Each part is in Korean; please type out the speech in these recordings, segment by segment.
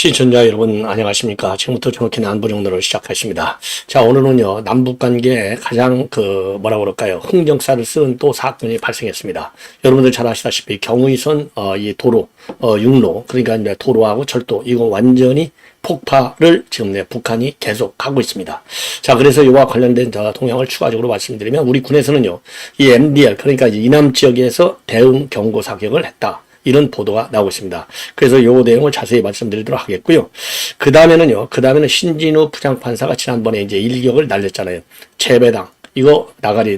시청자 여러분 안녕하십니까. 지금부터 정확히는 안보정론을 시작하겠습니다. 자, 오늘은요 남북관계에 가장 뭐라 그럴까요, 흥정사를 쓰는 또 사건이 발생했습니다. 여러분들 잘 아시다시피 경의선 이 도로 육로, 그러니까 이제 도로하고 철도, 이거 완전히 폭파를 지금 북한이 계속 하고 있습니다. 자, 그래서 이와 관련된 동향을 추가적으로 말씀드리면, 우리 군에서는요 이 MDL, 그러니까 이제 이남 지역에서 대응 경고 사격을 했다, 이런 보도가 나오고 있습니다. 그래서 요 내용을 자세히 말씀드리도록 하겠고요. 그 다음에는 신진우 부장판사가 지난번에 이제 일격을 날렸잖아요. 재배당. 이거 나가리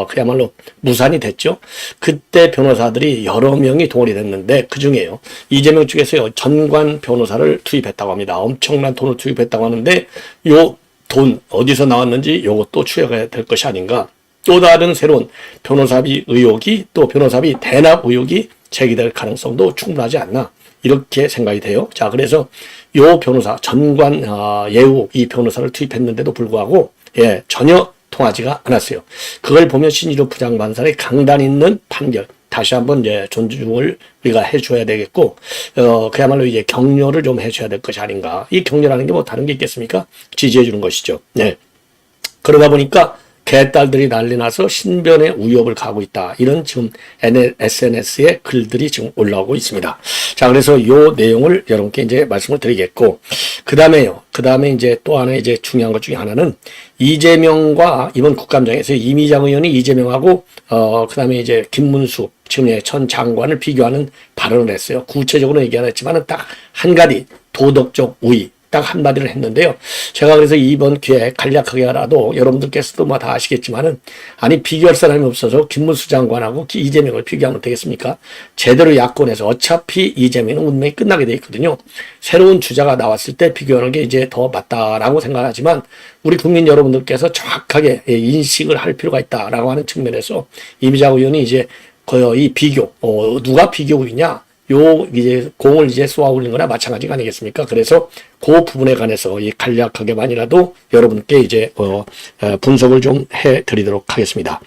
그야말로 무산이 됐죠. 그때 변호사들이 여러 명이 동원이 됐는데, 그 중에요 이재명 쪽에서요 전관 변호사를 투입했다고 합니다. 엄청난 돈을 투입했다고 하는데, 요 돈 어디서 나왔는지 요것도 추려야 될 것이 아닌가. 또 다른 새로운 변호사비 의혹이, 또 변호사비 대납 의혹이 제기될 가능성도 충분하지 않나, 이렇게 생각이 돼요. 자, 그래서 요 변호사 전관 예우 이 변호사를 투입했는데도 불구하고 전혀 통하지가 않았어요. 그걸 보면 신진우 부장판사의 강단 있는 판결, 다시 한번 이제 존중을 우리가 해줘야 되겠고, 그야말로 이제 격려를 좀 해줘야 될 것이 아닌가. 이 격려라는 게 뭐 다른 게 있겠습니까? 지지해 주는 것이죠. 네. 그러다 보니까 개딸들이 난리 나서 신변의 위협을 가하고 있다, 이런 지금 SNS에 글들이 지금 올라오고 있습니다. 자, 그래서 요 내용을 여러분께 이제 말씀을 드리겠고, 그 다음에 이제 또 하나 이제 중요한 것 중에 하나는, 이재명과 이번 국감장에서 이미장 의원이 이재명하고 그 다음에 이제 김문수 지금 전 장관을 비교하는 발언을 했어요. 구체적으로 얘기 안 했지만은 딱 한 가지, 도덕적 우위 딱 한마디를 했는데요. 제가 그래서 이번 기회에 간략하게라도, 여러분들께서도 뭐 다 아시겠지만은, 아니 비교할 사람이 없어서 김문수 장관하고 이재명을 비교하면 되겠습니까? 제대로 야권에서 어차피 이재명은 운명이 끝나게 돼 있거든요. 새로운 주자가 나왔을 때 비교하는 게 이제 더 맞다라고 생각하지만, 우리 국민 여러분들께서 정확하게 인식을 할 필요가 있다라고 하는 측면에서 이미장 의원이 이제 이 비교, 누가 비교이냐? 이제 공을 이제 쏘아 올린 거나 마찬가지가 아니겠습니까? 그래서 그 부분에 관해서 간략하게만이라도 여러분께 이제 분석을 좀 해 드리도록 하겠습니다.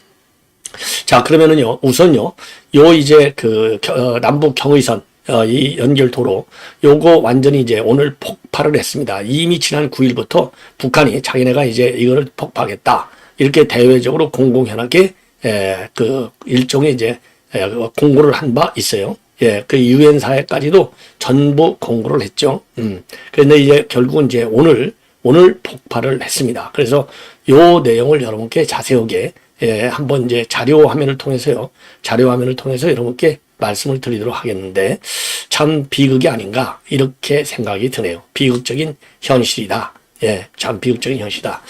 자, 그러면은요, 우선요, 이제 남북 경의선 이 연결 도로, 요거 완전히 이제 오늘 폭발을 했습니다. 이미 지난 9일부터 북한이 자기네가 이제 이거를 폭파하겠다, 이렇게 대외적으로 공공연하게 일종의 이제 공고를 한 바 있어요. 그 유엔 사회까지도 전부 공고를 했죠. 그런데 이제 결국은 이제 오늘 폭발을 했습니다. 그래서 요 내용을 여러분께 자세하게 한번 이제 자료 화면을 통해서 여러분께 말씀을 드리도록 하겠는데, 참 비극이 아닌가, 이렇게 생각이 드네요. 비극적인 현실이다. 참 비극적인 현실이다.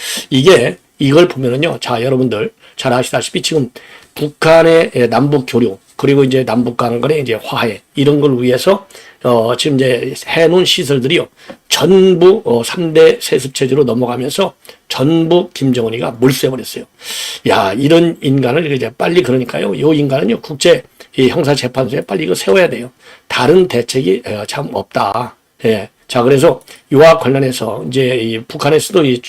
이걸 보면은요, 자, 여러분들 잘 아시다시피 지금 북한의 남북 교류, 그리고 이제 남북 간의 이제 화해, 이런 걸 위해서 지금 이제 해놓은 시설들이요 전부 3대 세습체제로 넘어가면서 전부 김정은이가 몰수해버렸어요. 야, 이런 인간을 이제 빨리, 그러니까요, 이 인간은요 국제 형사재판소에 빨리 이거 세워야 돼요. 다른 대책이 참 없다. 자, 그래서 이와 관련해서 이제 이 북한에서도 이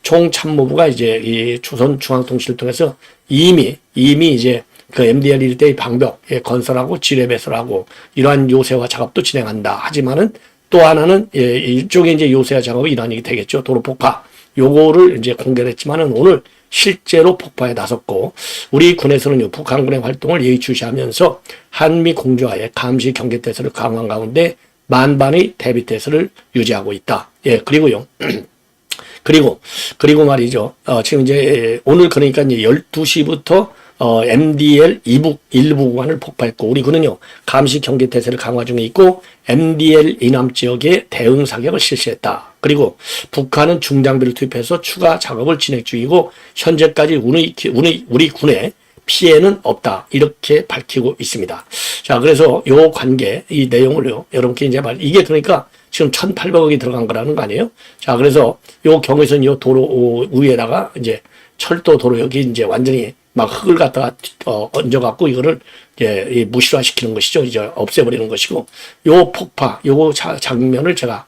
총참모부가 이제 이 조선중앙통신을 통해서 이미 이제 MDL 일대의 방벽 건설하고 지뢰 배설하고 이러한 요새화 작업도 진행한다. 하지만은 또 하나는 일종의 이제 요새화 작업이 일환이 되겠죠. 도로 폭파. 요거를 이제 공개를 했지만은 오늘 실제로 폭파에 나섰고, 우리 군에서는요 북한군의 활동을 예의주시하면서 한미 공조하에 감시 경계태세를 강화한 가운데 만반의 대비태세를 유지하고 있다. 그리고요. 그리고 말이죠. 지금 이제 오늘 그러니까 이제 12시부터 MDL 일부 구간을 폭파했고, 우리 군은요 감시 경계태세를 강화 중에 있고 MDL 이남 지역에 대응 사격을 실시했다. 그리고 북한은 중장비를 투입해서 추가 작업을 진행 중이고 현재까지 우리 군의 피해는 없다, 이렇게 밝히고 있습니다. 자, 그래서 요 관계, 이 내용을요 여러분께 이제 이게 그러니까 지금 1,800억이 들어간 거라는 거 아니에요? 자, 그래서 요 경의선 요 도로 위에다가 이제 철도 도로, 여기 이제 완전히 막 흙을 갖다가 얹어갖고 이거를 이제 무실화시키는 것이죠. 이제 없애버리는 것이고, 요 폭파, 요거 장면을 제가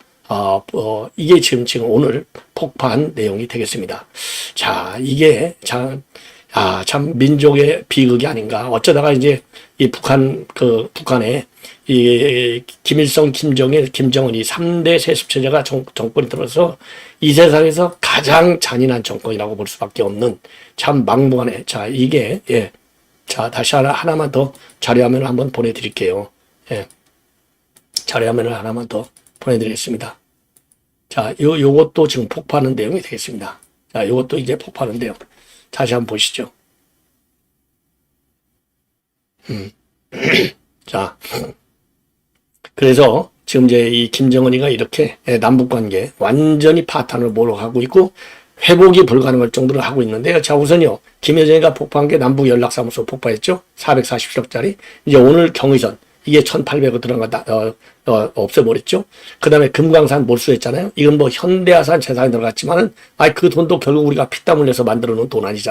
이게 지금 오늘 폭파한 내용이 되겠습니다. 자, 이게 참 참 민족의 비극이 아닌가. 어쩌다가 이제 이 북한에 이 김일성, 김정일, 김정은이 3대 세습체제가 정권이 들어서 이 세상에서 가장 잔인한 정권이라고 볼 수밖에 없는 참 막무가내. 자, 이게, 예. 자, 다시 하나만 더 자료화면을 한번 보내드릴게요. 예. 자료화면을 하나만 더 보내드리겠습니다. 자, 요것도 지금 폭파하는 내용이 되겠습니다. 자, 요것도 이제 폭파하는 내용. 다시 한번 보시죠. 자, 그래서 지금 이제 이 김정은이가 이렇게 남북 관계 완전히 파탄을 몰아가고 있고 회복이 불가능할 정도로 하고 있는데요. 자, 우선요. 김여정이가 폭파한 게 남북 연락사무소 폭파했죠. 440억짜리. 이제 오늘 경의선. 이게 1,800억 들어간다, 없애버렸죠. 그 다음에 금강산 몰수했잖아요. 이건 뭐 현대아산 재산이 들어갔지만은, 그 돈도 결국 우리가 피땀 흘려서 만들어 놓은 돈이지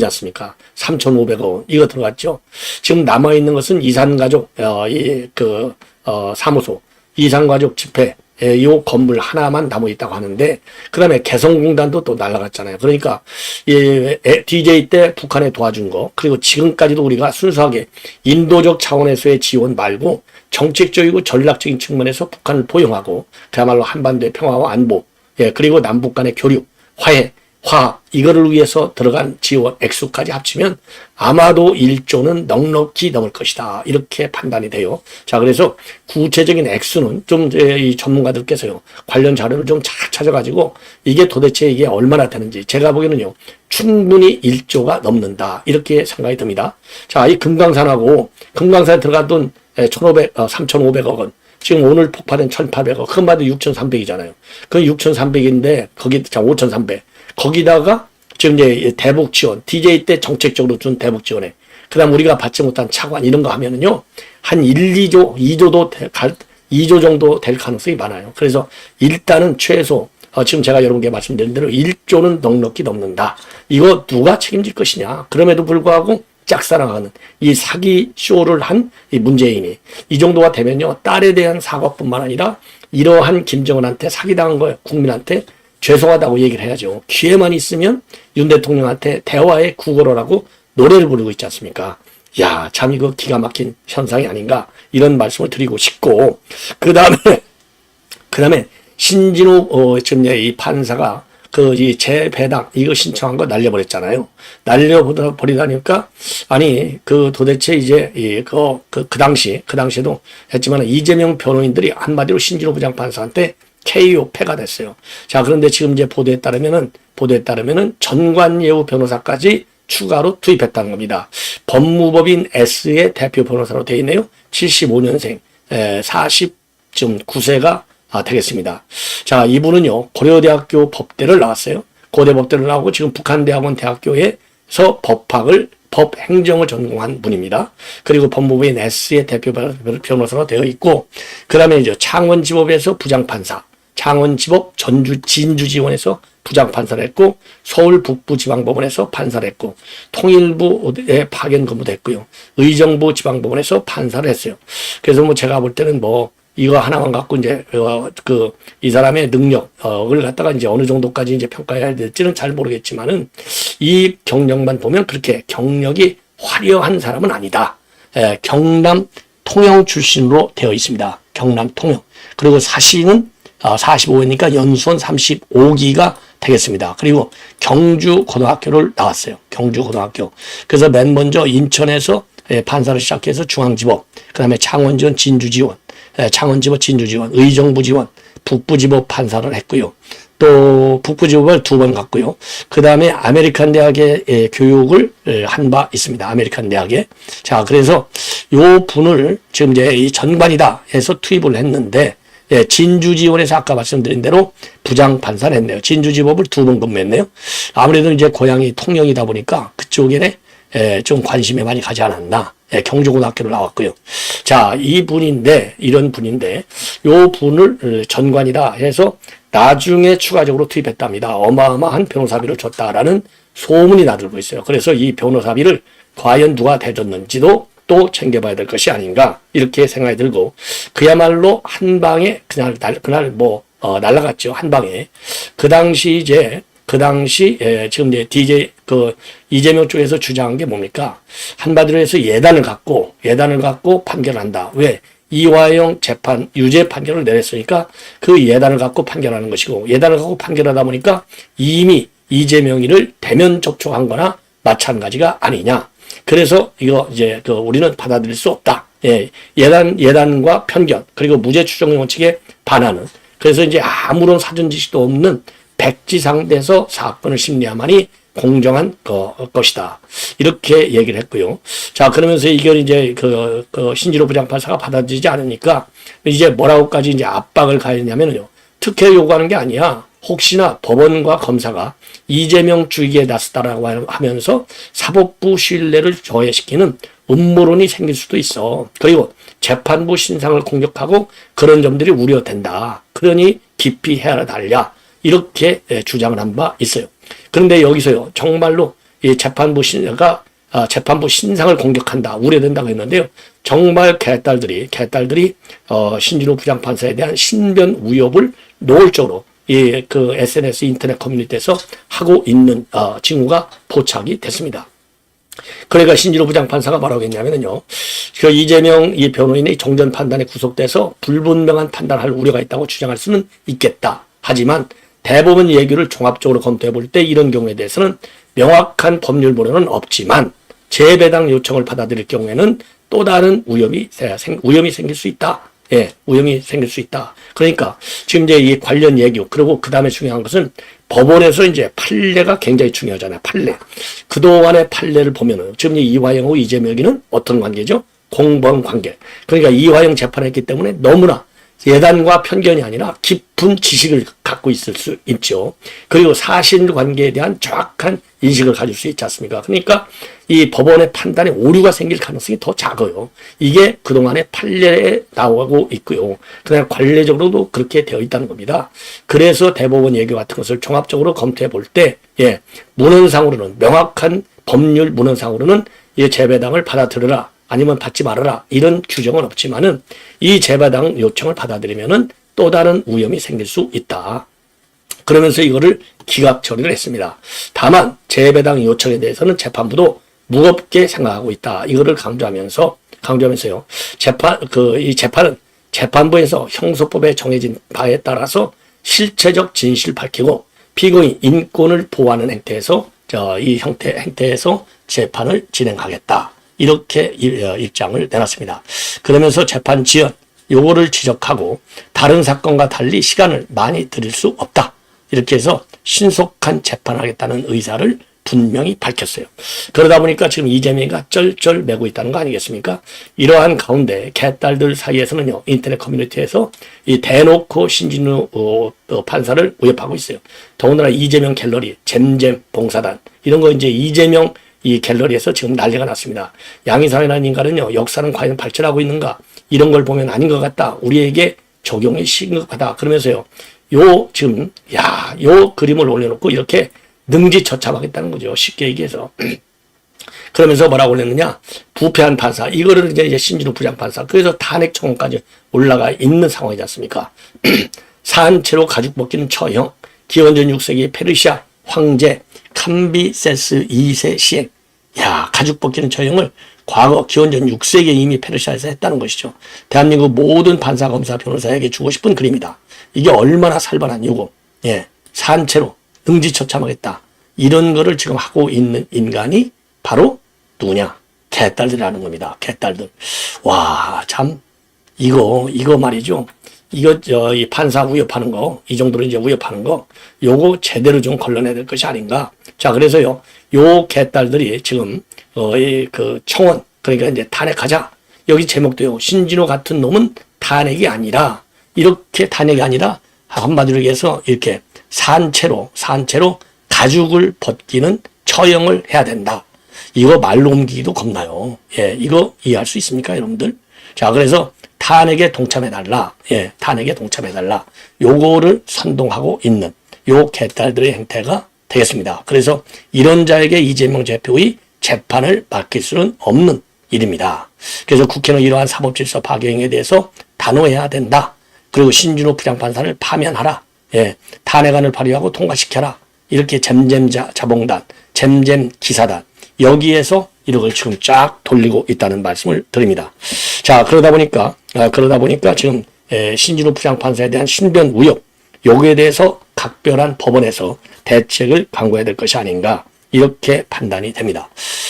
않습니까? 3,500억. 이거 들어갔죠. 지금 남아있는 것은 이산가족, 사무소, 이산가족 집회, 이 건물 하나만 남아있다고 하는데, 그 다음에 개성공단도 또 날아갔잖아요. 그러니까, DJ 때 북한에 도와준 거, 그리고 지금까지도 우리가 순수하게 인도적 차원에서의 지원 말고, 정책적이고 전략적인 측면에서 북한을 포용하고, 그야말로 한반도의 평화와 안보, 그리고 남북 간의 교류, 화해, 이거를 위해서 들어간 지원 액수까지 합치면 아마도 1조는 넉넉히 넘을 것이다. 이렇게 판단이 돼요. 자, 그래서 구체적인 액수는 좀 이 전문가들께서요, 관련 자료를 좀 잘 찾아가지고 이게 도대체 이게 얼마나 되는지 제가 보기에는요, 충분히 1조가 넘는다. 이렇게 생각이 듭니다. 자, 이 금강산에 들어간 돈 3,500억 원. 지금 오늘 폭발된 1,800억. 그건 봐도 6,300이잖아요. 그건 6,300인데, 5,300. 거기다가 지금 이제 대북 지원, DJ 때 정책적으로 준 대북 지원에, 그 다음 우리가 받지 못한 차관 이런 거 하면은요, 한 2조 정도 될 가능성이 많아요. 그래서 일단은 최소, 지금 제가 여러분께 말씀드린 대로 1조는 넉넉히 넘는다. 이거 누가 책임질 것이냐. 그럼에도 불구하고 짝사랑하는 이 사기 쇼를 한 이 문재인이 이 정도가 되면요, 딸에 대한 사과뿐만 아니라 이러한 김정은한테 사기당한 거예요. 국민한테 죄송하다고 얘기를 해야죠. 기회만 있으면 윤 대통령한테 대화의 구걸어라고 노래를 부르고 있지 않습니까? 야, 참 이거 기가 막힌 현상이 아닌가, 이런 말씀을 드리고 싶고, 그 다음에 신진호 지금 이 판사가 이 재배당 이거 신청한 거 날려버렸잖아요. 날려버리다니까, 도대체 이제 그 당시에도 했지만 이재명 변호인들이 한마디로 신진호 부장판사한테 KO 패가 됐어요. 자, 그런데 지금 이제 보도에 따르면은 전관예우 변호사까지 추가로 투입했다는 겁니다. 법무법인 S의 대표 변호사로 되어 있네요. 75년생, 49세가 되겠습니다. 자, 이분은요, 고려대학교 법대를 나왔어요. 고대법대를 나오고 지금 북한대학원 대학교에서 법 행정을 전공한 분입니다. 그리고 법무부인 S의 대표 변호사로 되어 있고, 그 다음에 이제 창원지법에서 부장판사, 창원지법 진주지원에서 부장판사를 했고, 서울 북부지방법원에서 판사를 했고, 통일부에 파견 근무됐고요. 의정부 지방법원에서 판사를 했어요. 그래서 뭐 제가 볼 때는 이거 하나만 갖고 이제 이 사람의 능력을 갖다가 이제 어느 정도까지 이제 평가해야 될지는 잘 모르겠지만은, 이 경력만 보면 그렇게 경력이 화려한 사람은 아니다. 경남 통영 출신으로 되어 있습니다. 경남 통영. 그리고 사시는 45회니까 연수원 35기가 되겠습니다. 그리고 경주 고등학교를 나왔어요. 경주 고등학교. 그래서 맨 먼저 인천에서 판사를 시작해서 중앙지법, 그 다음에 창원지원, 진주지원, 창원지법, 진주지원, 의정부지원, 북부지법 판사를 했고요. 또 북부지법을 2번 갔고요. 그 다음에 아메리칸 대학의 교육을 한 바 있습니다. 아메리칸 대학에. 자, 그래서 요 분을 지금 이제 이 전관이다 해서 투입을 했는데, 진주지원에서 아까 말씀드린 대로 부장판사를 했네요. 진주지법을 2번 근무했네요. 아무래도 이제 고향이 통영이다 보니까 그쪽에 좀 관심이 많이 가지 않았나. 경주고등학교를 나왔고요. 자, 이런 분인데, 요 분을 전관이다 해서 나중에 추가적으로 투입했답니다. 어마어마한 변호사비를 줬다라는 소문이 나들고 있어요. 그래서 이 변호사비를 과연 누가 대줬는지도 또 챙겨봐야 될 것이 아닌가, 이렇게 생각이 들고, 그야말로 한 방에 그날 날아갔죠. 한 방에. 그 당시 이제 그 당시 지금 이제 이재명 쪽에서 주장한 게 뭡니까? 한마디로 해서 예단을 갖고 판결한다. 왜? 이화영 재판 유죄 판결을 내렸으니까 그 예단을 갖고 판결하는 것이고, 예단을 갖고 판결하다 보니까 이미 이재명이를 대면 접촉한 거나 마찬가지가 아니냐. 그래서 이거 이제 우리는 받아들일 수 없다. 예, 예단과 편견, 그리고 무죄 추정 원칙에 반하는, 그래서 이제 아무런 사전 지식도 없는 백지상대에서 사건을 심리야만이 공정한 것이다. 이렇게 얘기를 했고요. 자, 그러면서 이걸 이제 신진호 부장판사가 받아들이지 않으니까 이제 뭐라고까지 이제 압박을 가했냐면요. 특혜 요구하는 게 아니야. 혹시나 법원과 검사가 이재명 주의에 나섰다라고 하면서 사법부 신뢰를 저해시키는 음모론이 생길 수도 있어. 그리고 재판부 신상을 공격하고 그런 점들이 우려된다. 그러니 깊이 헤아려달라. 이렇게 주장을 한 바 있어요. 그런데 여기서요, 정말로 이 재판부 신상을 공격한다, 우려된다고 했는데요. 정말 개딸들이 신진호 부장판사에 대한 신변 위협을 노골적으로 SNS 인터넷 커뮤니티에서 하고 있는 징후가 포착이 됐습니다. 그러니까 신진호 부장판사가 뭐라고 했냐면요. 이재명 이 변호인의 정전 판단에 구속돼서 불분명한 판단할 우려가 있다고 주장할 수는 있겠다. 하지만 대법원 예규를 종합적으로 검토해 볼 때 이런 경우에 대해서는 명확한 법률 보료는 없지만 재배당 요청을 받아들일 경우에는 또 다른 위험이 생길 수 있다. 예, 위험이 생길 수 있다. 그러니까 지금 이제 이 관련 예규, 그리고 그 다음에 중요한 것은 법원에서 이제 판례가 굉장히 중요하잖아요. 판례. 그동안의 판례를 보면은 지금 이화영하고 이재명이는 어떤 관계죠? 공범 관계. 그러니까 이화영 재판했기 때문에 너무나 예단과 편견이 아니라 깊은 지식을 갖고 있을 수 있죠. 그리고 사실관계에 대한 정확한 인식을 가질 수 있지 않습니까? 그러니까 이 법원의 판단에 오류가 생길 가능성이 더 작아요. 이게 그동안의 판례에 나오고 있고요. 그다음에 관례적으로도 그렇게 되어 있다는 겁니다. 그래서 대법원 예규 같은 것을 종합적으로 검토해 볼 때, 문헌상으로는, 명확한 법률 문헌상으로는 이 재배당을 받아들여라, 아니면 받지 말아라, 이런 규정은 없지만은 이 재배당 요청을 받아들이면은 또 다른 위험이 생길 수 있다. 그러면서 이거를 기각 처리를 했습니다. 다만 재배당 요청에 대해서는 재판부도 무겁게 생각하고 있다. 이거를 강조하면서요. 이 재판은 재판부에서 형소법에 정해진 바에 따라서 실체적 진실을 밝히고 피고인 인권을 보호하는 행태에서 이 행태에서 재판을 진행하겠다. 이렇게 입장을 내놨습니다. 그러면서 재판 지연, 요거를 지적하고 다른 사건과 달리 시간을 많이 들일 수 없다. 이렇게 해서 신속한 재판하겠다는 의사를 분명히 밝혔어요. 그러다 보니까 지금 이재명이가 쩔쩔 매고 있다는 거 아니겠습니까? 이러한 가운데 개딸들 사이에서는요, 인터넷 커뮤니티에서 이 대놓고 신진호 판사를 위협하고 있어요. 더군다나 이재명 갤러리, 잼잼 봉사단, 이런 거 이제 이재명 이 갤러리에서 지금 난리가 났습니다. 양희삼이라는 인간은요, 역사는 과연 발전하고 있는가? 이런 걸 보면 아닌 것 같다. 우리에게 적용이 심각하다. 그러면서요, 요 그림을 올려놓고 이렇게 능지처참하겠다는 거죠. 쉽게 얘기해서. 그러면서 뭐라고 올렸느냐? 부패한 판사. 이거를 이제 신진호 부장판사. 그래서 탄핵 청원까지 올라가 있는 상황이지 않습니까? 산채로 가죽 벗기는 처형. 기원전 6세기 페르시아 황제 캄비세스 2세 시행. 가죽 벗기는 처형을 과거 기원전 6세기에 이미 페르시아에서 했다는 것이죠. 대한민국 모든 판사, 검사, 변호사에게 주고 싶은 그림이다. 이게 얼마나 살벌한 요구. 산채로 능지처참하겠다. 이런 거를 지금 하고 있는 인간이 바로 누구냐? 개딸들이라는 겁니다. 개딸들. 와, 참, 이거 말이죠. 이 판사 위협하는 거, 이 정도로 이제 위협하는 거, 요거 제대로 좀 걸러내야 될 것이 아닌가. 자, 그래서요, 요 개딸들이 지금, 청원, 그러니까 이제 탄핵하자. 여기 제목도요, 신진호 같은 놈은 탄핵이 아니라, 이렇게 탄핵이 아니라, 한마디로 얘기해서 이렇게 산채로 가죽을 벗기는 처형을 해야 된다. 이거 말로 옮기기도 겁나요. 이거 이해할 수 있습니까, 여러분들? 자, 그래서 탄핵에 동참해달라. 탄핵에 동참해달라. 요거를 선동하고 있는 요 개딸들의 행태가 되겠습니다. 그래서 이런 자에게 이재명 대표의 재판을 맡길 수는 없는 일입니다. 그래서 국회는 이러한 사법질서 파괴행위에 대해서 단호해야 된다. 그리고 신진호 부장판사를 파면하라. 탄핵안을 발의하고 통과시켜라. 이렇게 잼잼 자봉단, 잼잼 기사단, 여기에서 이걸 지금 쫙 돌리고 있다는 말씀을 드립니다. 자, 그러다 보니까 지금 신진우 부장판사에 대한 신변 의혹, 여기에 대해서 각별한 법원에서 대책을 강구해야 될 것이 아닌가, 이렇게 판단이 됩니다.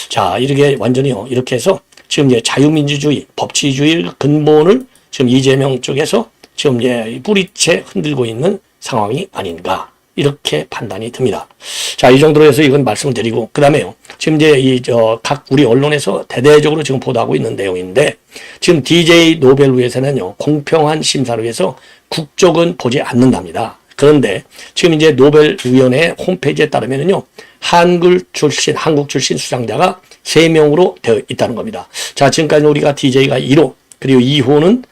자, 이렇게 완전히요, 이렇게 해서 지금 이제 자유민주주의, 법치주의 근본을 지금 이재명 쪽에서 지금 이제 뿌리채 흔들고 있는 상황이 아닌가, 이렇게 판단이 듭니다. 자, 이 정도로 해서 이건 말씀을 드리고, 그 다음에요, 지금 이제 각 우리 언론에서 대대적으로 지금 보도하고 있는 내용인데, 지금 DJ 노벨위에서는요, 공평한 심사를 위해서 국적은 보지 않는답니다. 그런데 지금 이제 노벨위원회 홈페이지에 따르면요, 한국 출신 수상자가 3명으로 되어 있다는 겁니다. 자, 지금까지 우리가 DJ가 1호, 그리고 2호는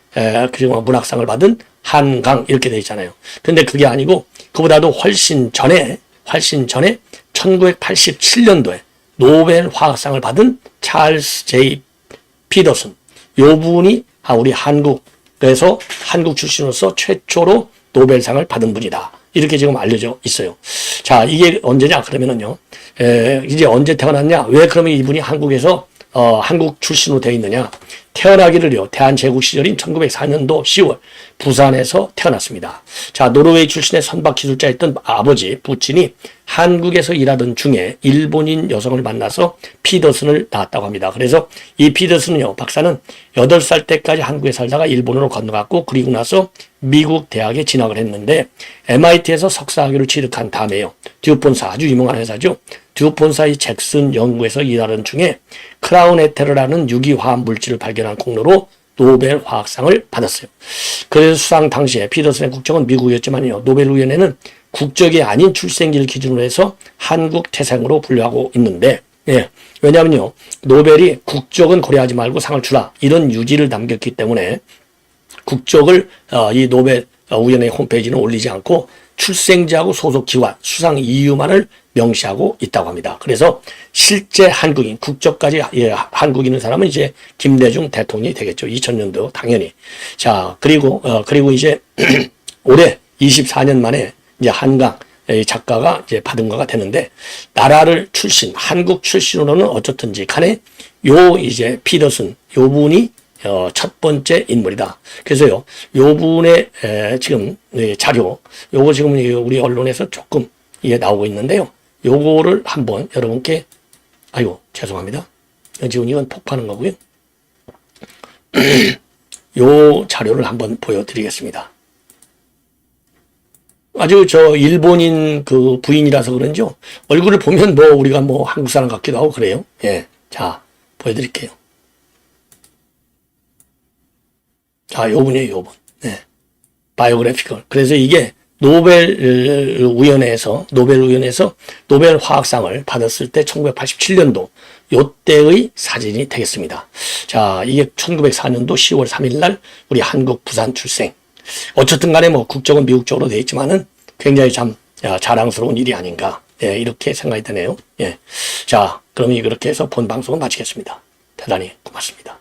그리고 문학상을 받은 한강, 이렇게 되어 있잖아요. 근데 그게 아니고 그보다도 훨씬 전에 1987년도에 노벨 화학상을 받은 찰스 제이 피더슨, 요 분이 우리 한국에서 한국 출신으로서 최초로 노벨상을 받은 분이다, 이렇게 지금 알려져 있어요. 자, 이게 언제냐 그러면은요, 이제 언제 태어났냐, 왜 그러면 이분이 한국에서 한국 출신으로 되어 있느냐, 태어나기를요, 대한제국 시절인 1904년도 10월 부산에서 태어났습니다. 자, 노르웨이 출신의 선박 기술자였던 아버지 부친이 한국에서 일하던 중에 일본인 여성을 만나서 피더슨을 낳았다고 합니다. 그래서 이 피더슨은요, 박사는 8살 때까지 한국에 살다가 일본으로 건너갔고, 그리고 나서 미국 대학에 진학을 했는데 MIT에서 석사학위를 취득한 다음에요, 듀폰사, 아주 유명한 회사죠, 듀폰사의 잭슨 연구에서 일하던 중에 크라운 에테르라는 유기화학 물질을 발견한 공로로 노벨 화학상을 받았어요. 그래서 수상 당시에 피더슨의 국적은 미국이었지만요, 노벨위원회는 국적이 아닌 출생지를 기준으로 해서 한국 태생으로 분류하고 있는데, 왜냐하면요, 노벨이 국적은 고려하지 말고 상을 주라, 이런 유지를 남겼기 때문에 국적을 이 노벨 위원회 홈페이지는 올리지 않고 출생지하고 소속 기관, 수상 이유만을 명시하고 있다고 합니다. 그래서 실제 한국인, 국적까지 한국인인 사람은 이제 김대중 대통령이 되겠죠. 2000년도 당연히. 자, 그리고 이제 올해 24년 만에 이제 한강 작가가 이제 받은 거가 되는데, 나라를 한국 출신으로는 어쨌든지 간에 이제 피더슨, 요 분이 첫 번째 인물이다. 그래서요, 요 분의 지금 자료, 요거 지금 우리 언론에서 조금 나오고 있는데요, 요거를 한번 여러분께, 아이고 죄송합니다, 지금 이건 폭파하는 거고요. 요 자료를 한번 보여드리겠습니다. 아주 일본인 그 부인이라서 그런지요, 얼굴을 보면 우리가 한국 사람 같기도 하고 그래요. 예, 자 보여드릴게요. 자, 요분이에요, 요분. 네. 바이오그래피컬. 그래서 이게 노벨위원회에서 노벨 화학상을 받았을 때 1987년도 요때의 사진이 되겠습니다. 자, 이게 1904년도 10월 3일 날 우리 한국 부산 출생. 어쨌든 간에 국적은 미국 쪽으로 되어 있지만은 굉장히 참 자랑스러운 일이 아닌가. 예, 이렇게 생각이 드네요. 예. 자, 그럼 이렇게 해서 본 방송을 마치겠습니다. 대단히 고맙습니다.